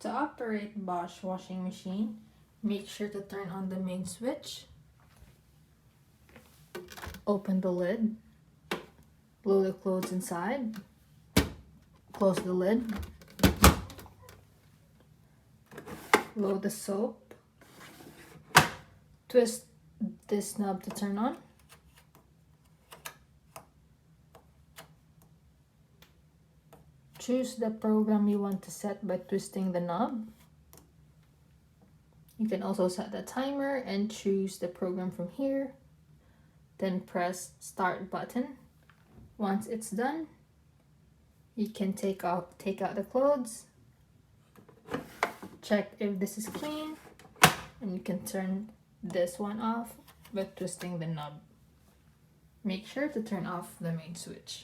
To operate Bosch washing machine, make sure to turn on the main switch. Open the lid. Blow the clothes inside. Close the lid. Load the soap. Twist this knob to turn on. Choose the program you want to set by twisting the knob. You can also set the timer and choose the program from here. Then press start button. Once it's done, you can take out the clothes. Check if this is clean, and you can turn this one off by twisting the knob. Make sure to turn off the main switch.